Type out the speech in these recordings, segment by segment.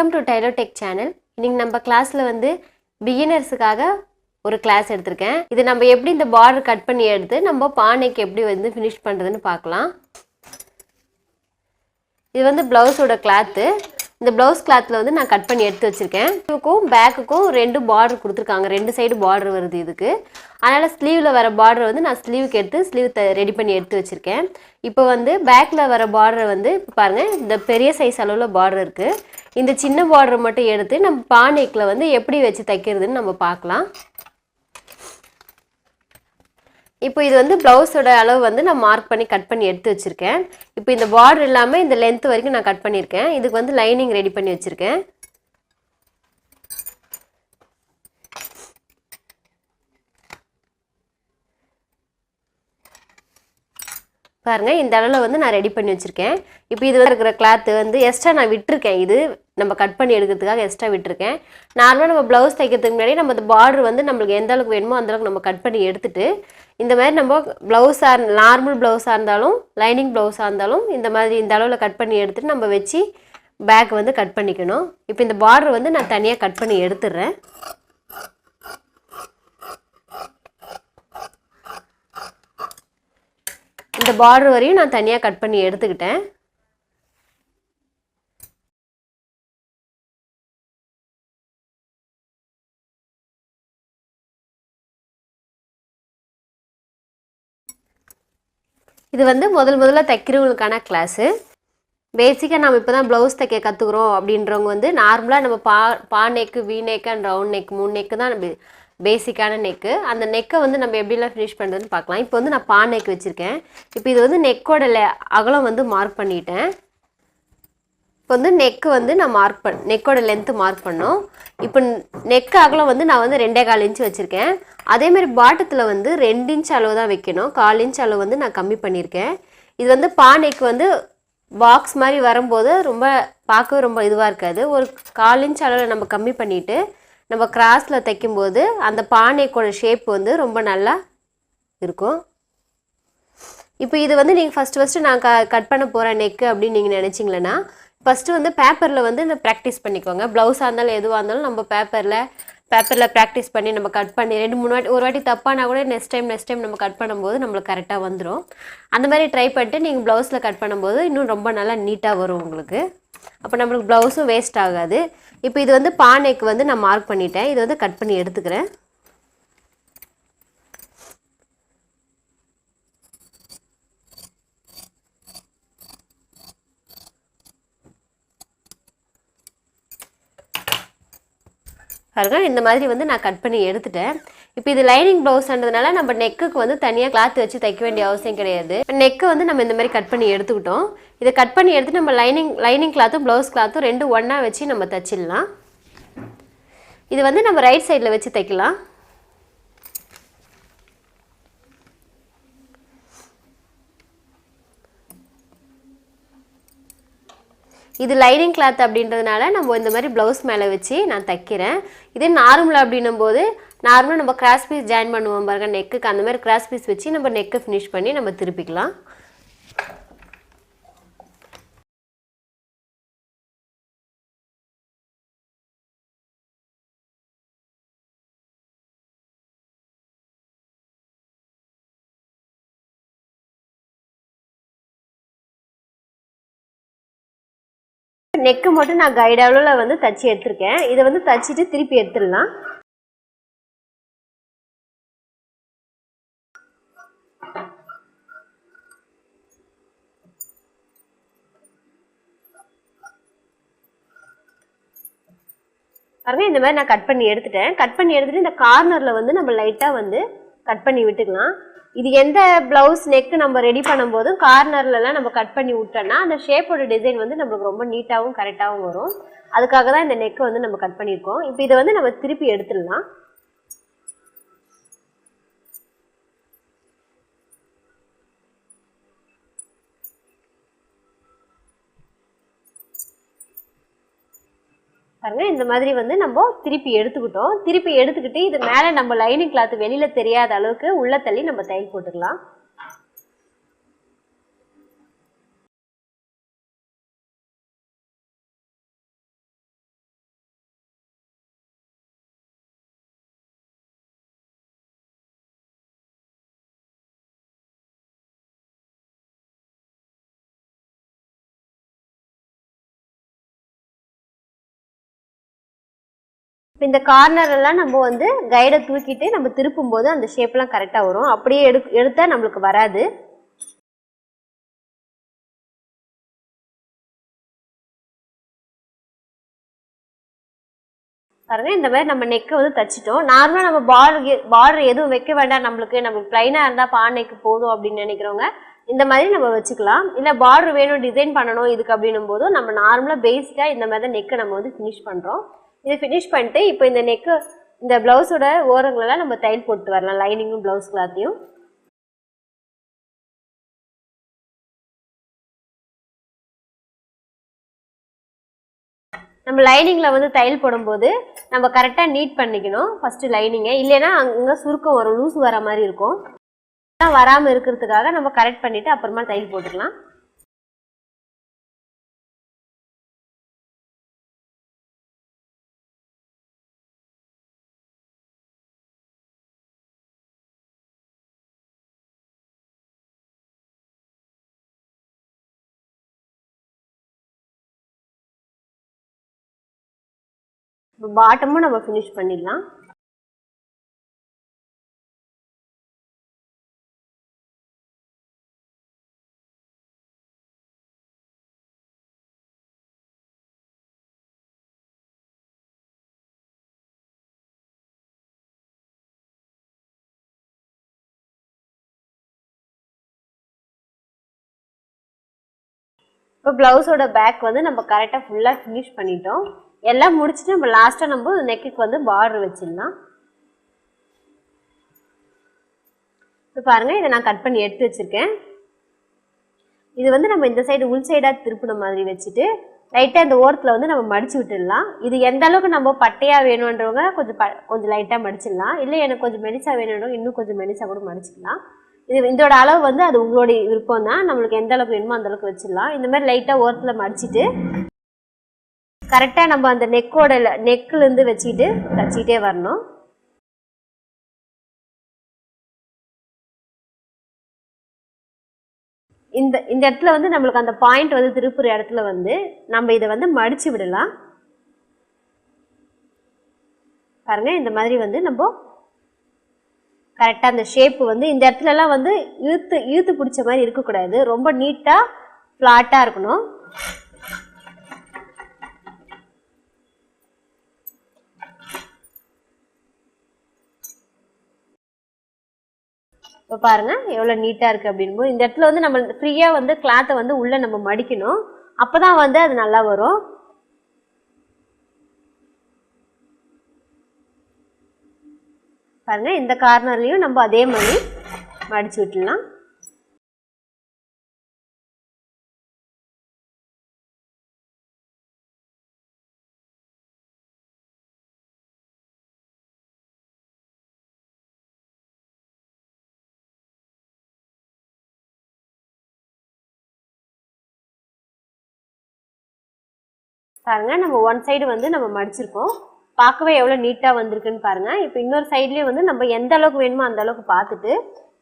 Welcome to Tailo Tech channel. இன்னைக்கு நம்ம கிளாஸ்ல வந்து beginnersக்காக ஒரு கிளாஸ் எடுத்துர்க்கேன். இது நம்ம எப்படி இந்த border கட் பண்ணி எடுத்து நம்ம பானைக்கு எப்படி வந்து finish பண்றதுன்னு பார்க்கலாம். இது வந்து blouse ஓட cloth. இந்த blouse clothல வந்து நான் கட் பண்ணி எடுத்து வச்சிருக்கேன். இதுக்கும் பேக்குக்கும் ரெண்டு border கொடுத்திருக்காங்க. ரெண்டு சைடு border வருது இதுக்கு. அதனால ஸ்லீவ்ல வர border வந்து நான் ஸ்லீவுக்கு எடுத்து ஸ்லீவ் ரெடி பண்ணி எடுத்து வச்சிருக்கேன். இப்போ வந்து பேக்ல வர border வந்து பாருங்க இந்த பெரிய சைஸ் அளவுல border இருக்கு. இந்த சின்ன border மட்டும் எடுத்து நம்ம பானைக்குல வந்து எப்படி வெச்சு தைக்கிறதுன்னு நம்ம பார்க்கலாம். இப்போ இது வந்து blouse ஓட அளவு வந்து நான் மார்க் பண்ணி கட் பண்ணி எடுத்து வச்சிருக்கேன். இப்போ இந்த border இல்லாம இந்த length வரைக்கும் நான் கட் பண்ணிருக்கேன். இதுக்கு வந்து லைனிங் ரெடி பண்ணி வச்சிருக்கேன். பாருங்க இந்த அளவுல வந்து நான் ரெடி பண்ணி வச்சிருக்கேன். இப்போ இது இருக்கிற cloth வந்து எக்ஸ்ட்ரா நான் விட்டுருக்கேன். இது நம்ம கட் பண்ணி எடுக்கிறதுக்காக எக்ஸ்ட்ரா விட்டுருக்கேன். நார்மலா நம்ம blouse தைக்கிறதுக்கு முன்னாடி நம்ம இந்த border வந்து நமக்கு எந்த அளவுக்கு வேணுமோ அந்த அளவுக்கு நம்ம கட் பண்ணி எடுத்துட்டு இந்த மாதிரி நம்ம blouse நார்மல் blouse இருந்தாலும் லைனிங் blouse இருந்தாலும் இந்த மாதிரி இந்த அளவுல கட் பண்ணி எடுத்துட்டு நம்ம வெச்சி பேக் வந்து கட் பண்ணிக்கணும். இப்போ இந்த border வந்து நான் தனியா கட் பண்ணி எடுத்துறேன். இந்த border வரையும் நான் தனியா கட் பண்ணி எடுத்துக்கிட்டேன். இது வந்து முதல்ல தைக்கிறவங்களுக்கான கிளாஸ். பேசிக்கா நாம இப்பதான் blouse தைக்க கத்துக்குறோம் அப்படின்றவங்க வந்து நார்மலா நம்ம பா neck, V neck and round neck மூணு neck தான் பேசிக்கான neck. அந்த neck வந்து நம்ம எப்படி எல்லாம் finish பண்றதுன்னு பார்க்கலாம். இப்போ வந்து நான் பா neck வச்சிருக்கேன். இப்போ இது வந்து neck ஓட அகலம் வந்து மார்க் பண்ணிட்டேன். இப்போ வந்து neck வந்து நான் neck ஓட length மார்க் பண்ணோம். இப்போ neck அகலம் வந்து நான் வந்து 2.25 இன்ச் வச்சிருக்கேன். அதே மாதிரி பாட்டத்துல வந்து 2 இன்ச் அளவு தான் வைக்கணும். 1/4 இன்ச் அளவு வந்து நான் கம்மி பண்ணிருக்கேன். இது வந்து பா neck வந்து பாக்ஸ் மாதிரி வரும்போது ரொம்ப பார்க்கவே ரொம்ப இதுவா இருக்காது. ஒரு 1/4 இன்ச் அளவுல நம்ம கம்மி பண்ணிட்டு நம்ம கிராஸ்ல தைக்கும்போது அந்த பா neck ஓட ஷேப் வந்து ரொம்ப நல்லா இருக்கும். இப்போ இது வந்து நீங்க ஃபர்ஸ்ட் நான் கட் பண்ண போற neck அப்படி நீங்க நினைச்சீங்களா ஃபர்ஸ்ட் வந்து பேப்பர்ல வந்து இந்த பிராக்டீஸ் பண்ணிக்கோங்க. ப்ளவுஸா இருந்தாலும் எதுவா இருந்தாலும் நம்ம பேப்பர்ல பிராக்டீஸ் பண்ணி நம்ம கட் பண்ணி ஒரு வாட்டி தப்பானா கூட நெக்ஸ்ட் டைம் நம்ம கட் பண்ணும்போது நமக்கு கரெக்ட்டா வந்துரும். அந்த மாதிரி ட்ரை பண்ணிட்டு நீங்க ப்ளவுஸ்ல கட் பண்ணும்போது இன்னும் ரொம்ப நல்லா நீட்டா வரும் உங்களுக்கு. அப்ப நமக்கு ப்ளவுஸும் வேஸ்ட் ஆகாது. இப்போ இது வந்து பா neck வந்து நான் மார்க் பண்ணிட்டேன். இது வந்து கட் பண்ணி எடுத்துக்கிறேன். பாருங்க இந்த மாதிரி வந்து நான் கட் பண்ணி எடுத்துட்டேன். இப்போ இது லைனிங் ப்ளவுஸ்ன்றதுனால நம்ம நெக்குக்கு வந்து தனியா கிளாத் வச்சு தைக்க வேண்டிய அவசியம் கிடையாது. நெக் வந்து நம்ம இந்த மாதிரி கட் பண்ணி எடுத்துக்கிட்டோம். இத கட் பண்ணி எடுத்து நம்ம லைனிங் கிளாத்தும் ப்ளவுஸ் கிளாத்தும் ரெண்டும் ஒண்ணா வச்சு நம்ம தச்சிடலாம். இது வந்து நம்ம ரைட் சைடுல வச்சு தைக்கலாம். இது லைனிங் கிளாத் அப்படின்றதுனால நம்ம இந்த மாதிரி ப்ளவுஸ் மேலே வச்சு நான் தைக்கிறேன். இதே நார்மலாக அப்படின்னும்போது நார்மலாக நம்ம கிராஸ் பீஸ் ஜாயின் பண்ணுவோம் பாருங்க நெக்குக்கு அந்த மாதிரி கிராஸ் பீஸ் வச்சு நம்ம நெக்கை ஃபினிஷ் பண்ணி நம்ம திருப்பிக்கலாம். நெக் மட்டும் நான் கைட் அளவுல வந்து தச்சு எடுத்துர்க்கேன். இத வந்து தச்சிட்டு திருப்பி எடுத்துடலாம். பாருங்க இந்த மாதிரி நான் கட் பண்ணி எடுத்துட்டேன். கட் பண்ணி எடுத்துட்டு இந்த கார்னர்ல வந்து நம்ம லைட்டா வந்து கட் பண்ணி விட்டுக்கலாம். இது எந்த ப்ளவுஸ் நெக் நம்ம ரெடி பண்ணும்போது கார்னர்ல எல்லாம் நம்ம கட் பண்ணி விட்டோம்னா அந்த ஷேப்போட டிசைன் வந்து நமக்கு ரொம்ப நீட்டாவும் கரெக்டாவும் வரும். அதுக்காக தான் இந்த நெக் வந்து நம்ம கட் பண்ணிருக்கோம். இப்போ இத வந்து நம்ம திருப்பி எடுத்துடலாம். பாருங்க இந்த மாதிரி வந்து நம்ம திருப்பி எடுத்துக்கிட்டோம். திருப்பி எடுத்துக்கிட்டு இது மேல நம்ம லைனிங் கிளாத் வெளியில தெரியாத அளவுக்கு உள்ள தள்ளி நம்ம தையல் போட்டுக்கலாம். இந்த கார்னர் எல்லாம் நம்ம வந்து கைடை தூக்கிட்டு நம்ம திருப்பும் போது அந்த ஷேப்லாம் கரெக்டாக வரும். அப்படியே எடுத்தா நம்மளுக்கு வராது. பாருங்க இந்த மாதிரி நம்ம நெக்கை வந்து தச்சிட்டோம். நார்மலாக நம்ம பார்டர் எதுவும் வைக்க வேண்டாம், நம்மளுக்கு பிளைனாக இருந்தால் பா நெக்கு போதும் அப்படின்னு நினைக்கிறவங்க இந்த மாதிரி நம்ம வச்சுக்கலாம். இல்லை பார்டர் வேணும், டிசைன் பண்ணணும் இதுக்கு அப்படின்னும் போதும் நம்ம நார்மலாக பேசிக்காக இந்த மாதிரி தான் நெக்கை நம்ம வந்து ஃபினிஷ் பண்ணுறோம். இதை ஃபினிஷ் பண்ணிட்டு இப்போ இந்த நெக்கு இந்த ப்ளவுஸோட ஓரங்களெல்லாம் நம்ம தையல் போட்டு வரலாம், லைனிங்கும் ப்ளவுஸ் கிளாத்தையும். நம்ம லைனிங்கில் வந்து தையல் போடும்போது நம்ம கரெக்டாக நீட் பண்ணிக்கணும் ஃபஸ்ட்டு லைனிங்கை. இல்லைன்னா அங்கே சுருக்கம் வரும், லூஸ் வர மாதிரி இருக்கும். வராமல் இருக்கிறதுக்காக நம்ம கரெக்ட் பண்ணிவிட்டு அப்புறமா தையல் போட்டுக்கலாம். பாட்டமும் நம்ம ஃபினிஷ் பண்ணிடலாம். இப்போ ப்ளவுஸோட பேக் வந்து நம்ம கரெக்டாக ஃபுல்லாக ஃபினிஷ் பண்ணிட்டோம். எல்லாம் முடிச்சுட்டு நம்ம லாஸ்ட்டாக நம்ம நெக்குக்கு வந்து பார்டர் வச்சிடலாம். இப்போ பாருங்கள், இதை நான் கட் பண்ணி எடுத்து வச்சுருக்கேன். இது வந்து நம்ம இந்த சைடு உள் சைடாக திருப்பின மாதிரி வச்சுட்டு லைட்டாக இந்த ஓரத்தில் வந்து நம்ம மடித்து விட்டுடலாம். இது எந்த அளவுக்கு நம்ம பட்டையாக வேணுன்றவங்க கொஞ்சம் லைட்டாக மடிச்சிடலாம். இல்லை எனக்கு கொஞ்சம் மெலிசாக வேணுன்றவங்க இன்னும் கொஞ்சம் மெலிசாக கூட மடிச்சிக்கலாம். இதோட அளவு வந்து அது உங்களுடைய விருப்பம் தான். நம்மளுக்கு எந்த அளவுக்கு வேணுமோ அந்த அளவுக்கு வச்சிடலாம். இந்த மாதிரி லைட்டாக ஓரத்தில் மடிச்சுட்டு கரெக்டாக நம்ம அந்த நெக்கிலேருந்து வச்சுட்டு தச்சிக்கிட்டே வரணும். இந்த இடத்துல வந்து நம்மளுக்கு அந்த பாயிண்ட் வந்து திருப்புற இடத்துல வந்து நம்ம இதை வந்து மடிச்சு விடலாம். பாருங்க, இந்த மாதிரி வந்து நம்ம கரெக்டாக அந்த ஷேப்பு வந்து இந்த இடத்துலலாம் வந்து இழுத்து பிடிச்ச மாதிரி இருக்கக்கூடாது. ரொம்ப நீட்டாக ஃப்ளாட்டாக இருக்கணும். இப்போ பாருங்கள் எவ்வளோ நீட்டாக இருக்குது அப்படின்போது இந்த இடத்துல வந்து நம்ம ஃப்ரீயாக வந்து கிளாத்தை வந்து உள்ளே நம்ம மடிக்கணும். அப்போ தான் வந்து அது நல்லா வரும். பாருங்க, இந்த கார்னர்லையும் நம்ம அதே மாதிரி மடிச்சு விட்டுலாம். பாருங்க, நம்ம ஒன் சைடு வந்து நம்ம மடிச்சிருக்கோம். பார்க்கவே எவ்வளோ நீட்டாக வந்திருக்குன்னு பாருங்கள். இப்போ இன்னொரு சைட்லேயும் வந்து நம்ம எந்த அளவுக்கு வேணுமோ அந்த அளவுக்கு பார்த்துட்டு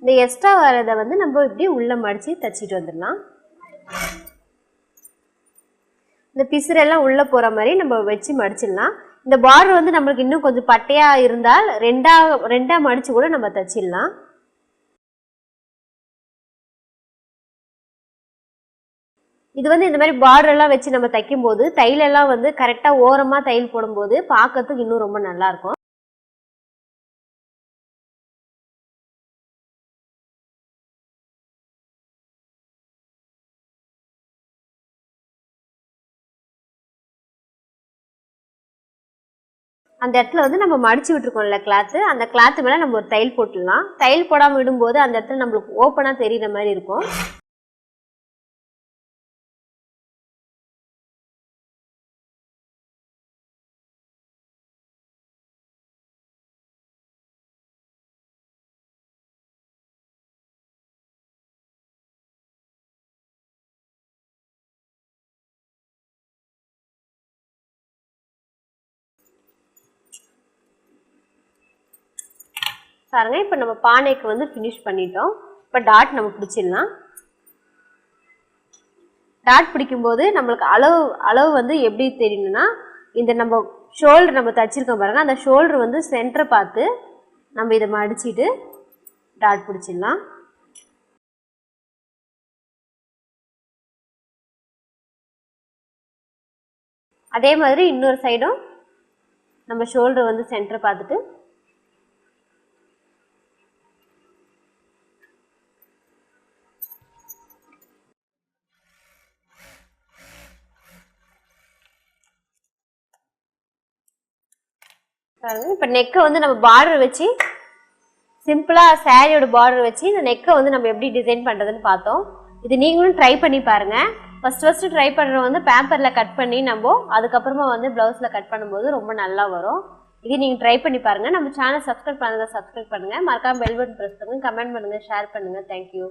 இந்த எக்ஸ்ட்ரா வரதை வந்து நம்ம இப்படி உள்ளே மடித்து தச்சிட்டு வந்துடலாம். இந்த பிசுரெல்லாம் உள்ளே போகிற மாதிரி நம்ம வச்சு மடிச்சிடலாம். இந்த பார்டர் வந்து நம்மளுக்கு இன்னும் கொஞ்சம் பட்டையாக இருந்தால் ரெண்டாக மடித்து கூட நம்ம தச்சிடலாம். இது வந்து இந்த மாதிரி பார்டர் எல்லாம் வச்சு நம்ம தைக்கும் போது தையலெல்லாம் வந்து கரெக்டாக ஓரமாக தையல் போடும்போது பார்க்கறதுக்கு இன்னும் ரொம்ப நல்லாயிருக்கும். அந்த இடத்துல வந்து நம்ம மடிச்சு விட்டுருக்கோம்ல கிளாத்து, அந்த கிளாத்து மேலே நம்ம ஒரு தையல் போட்டுடலாம். தையல் போடாமல் விடும்போது அந்த இடத்துல நம்மளுக்கு ஓப்பனாக தெரிகிற மாதிரி இருக்கும். பாருங்க, இப்போ நம்ம பானைக்கு வந்து ஃபினிஷ் பண்ணிட்டோம். இப்போ டாட் நம்ம பிடிச்சிடலாம். டாட் பிடிக்கும்போது நம்மளுக்கு அளவு வந்து எப்படி தெரியணும்னா, இந்த நம்ம ஷோல்டர் நம்ம தச்சிருக்கோம் பாருங்கள், அந்த ஷோல்டர் வந்து சென்டரை பார்த்து நம்ம இதை மடிச்சிட்டு டாட் பிடிச்சிடலாம். அதே மாதிரி இன்னொரு சைடும் நம்ம ஷோல்டர் வந்து சென்டரை பார்த்துட்டு இப்போ நெக்கை வந்து நம்ம பார்டர் வச்சு சிம்பிளாக சாரியோட பார்டர் வச்சு இந்த நெக்கை வந்து நம்ம எப்படி டிசைன் பண்ணுறதுன்னு பார்த்தோம். இது நீங்களும் ட்ரை பண்ணி பாருங்கள். ஃபஸ்ட்டு ட்ரை பண்ணுறோம் வந்து பேப்பரில் கட் பண்ணி நம்ம அதுக்கப்புறமா வந்து ப்ளவுஸில் கட் பண்ணும்போது ரொம்ப நல்லா வரும். இது நீங்கள் ட்ரை பண்ணி பாருங்கள். நம்ம சேனல் சப்ஸ்கிரைப் பண்ணுங்கள், மறக்காமல் பெல் பட்டன் ப்ரெஸ் பண்ணுங்கள், கமெண்ட் பண்ணுங்கள், ஷேர் பண்ணுங்கள். தேங்க்யூ.